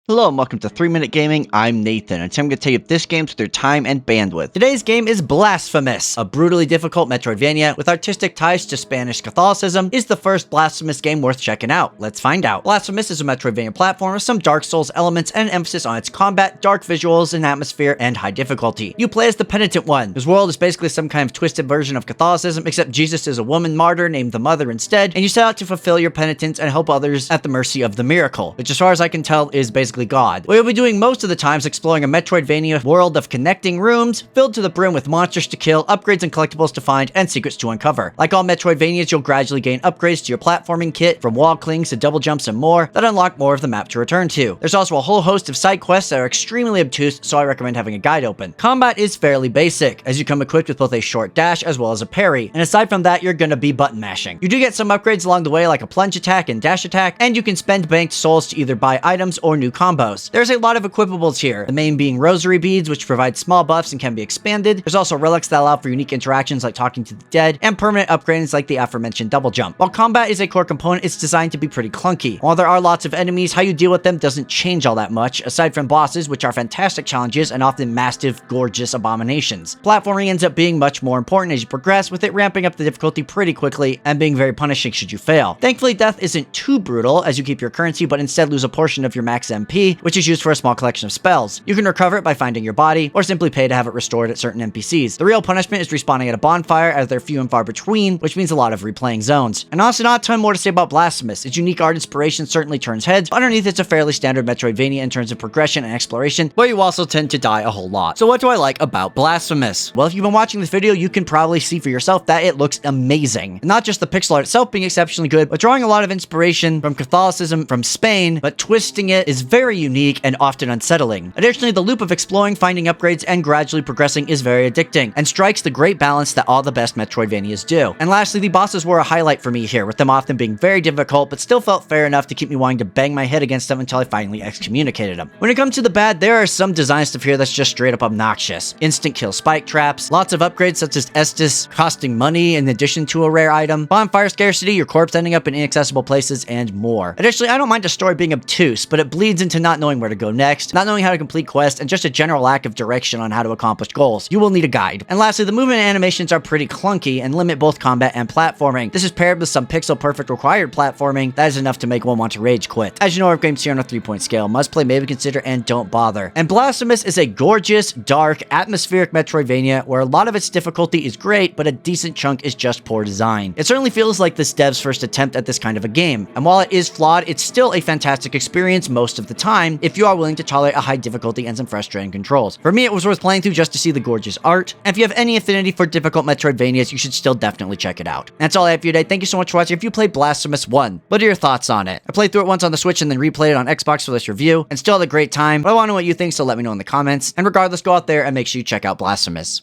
Hello and welcome to 3 Minute Gaming. I'm Nathan, and today I'm going to tell you if this game's worth your time and bandwidth. Today's game is Blasphemous, a brutally difficult Metroidvania with artistic ties to Spanish Catholicism. Is the first Blasphemous game worth checking out? Let's find out. Blasphemous is a Metroidvania platform with some Dark Souls elements and an emphasis on its combat, dark visuals, and atmosphere, and high difficulty. You play as the Penitent One. His world is basically some kind of twisted version of Catholicism, except Jesus is a woman martyr named the Mother instead, and you set out to fulfill your penitence and help others at the mercy of the miracle, which as far as I can tell is basically God. What you'll be doing most of the time is exploring a Metroidvania world of connecting rooms, filled to the brim with monsters to kill, upgrades and collectibles to find, and secrets to uncover. Like all Metroidvanias, you'll gradually gain upgrades to your platforming kit, from wall clings to double jumps and more, that unlock more of the map to return to. There's also a whole host of side quests that are extremely obtuse, so I recommend having a guide open. Combat is fairly basic, as you come equipped with both a short dash as well as a parry, and aside from that, you're gonna be button mashing. You do get some upgrades along the way, like a plunge attack and dash attack, and you can spend banked souls to either buy items or new combos. There's a lot of equipables here, the main being rosary beads, which provide small buffs and can be expanded. There's also relics that allow for unique interactions like talking to the dead, and permanent upgrades like the aforementioned double jump. While combat is a core component, it's designed to be pretty clunky. While there are lots of enemies, how you deal with them doesn't change all that much, aside from bosses, which are fantastic challenges and often massive, gorgeous abominations. Platforming ends up being much more important as you progress, with it ramping up the difficulty pretty quickly and being very punishing should you fail. Thankfully, death isn't too brutal as you keep your currency, but instead lose a portion of your max MP, which is used for a small collection of spells. You can recover it by finding your body, or simply pay to have it restored at certain NPCs. The real punishment is respawning at a bonfire, as they're few and far between, which means a lot of replaying zones. And honestly, not a ton more to say about Blasphemous. Its unique art inspiration certainly turns heads, but underneath it's a fairly standard Metroidvania in terms of progression and exploration, where you also tend to die a whole lot. So what do I like about Blasphemous? Well, if you've been watching this video, you can probably see for yourself that it looks amazing. And not just the pixel art itself being exceptionally good, but drawing a lot of inspiration from Catholicism from Spain, but twisting it is very unique and often unsettling. Additionally, the loop of exploring, finding upgrades, and gradually progressing is very addicting, and strikes the great balance that all the best Metroidvanias do. And lastly, the bosses were a highlight for me here, with them often being very difficult, but still felt fair enough to keep me wanting to bang my head against them until I finally excommunicated them. When it comes to the bad, there are some design stuff here that's just straight up obnoxious. Instant kill spike traps, lots of upgrades such as Estus costing money in addition to a rare item, bonfire scarcity, your corpse ending up in inaccessible places, and more. Additionally, I don't mind a story being obtuse, but it bleeds into not knowing where to go next, not knowing how to complete quests, and just a general lack of direction on how to accomplish goals. You will need a guide. And lastly, the movement and animations are pretty clunky and limit both combat and platforming. This is paired with some pixel perfect required platforming that is enough to make one want to rage quit. As you know, our games here on a 3-point scale: must play, maybe consider, and don't bother. And Blasphemous is a gorgeous, dark, atmospheric Metroidvania where a lot of its difficulty is great, but a decent chunk is just poor design. It certainly feels like this dev's first attempt at this kind of a game, and while it is flawed, it's still a fantastic experience most of the time if you are willing to tolerate a high difficulty and some frustrating controls. For me, it was worth playing through just to see the gorgeous art, and if you have any affinity for difficult Metroidvanias, you should still definitely check it out. That's all I have for you today. Thank you so much for watching. If you played Blasphemous 1, what are your thoughts on it? I played through it once on the Switch and then replayed it on Xbox for this review, and still had a great time, but I want to know what you think, so let me know in the comments. And regardless, go out there and make sure you check out Blasphemous.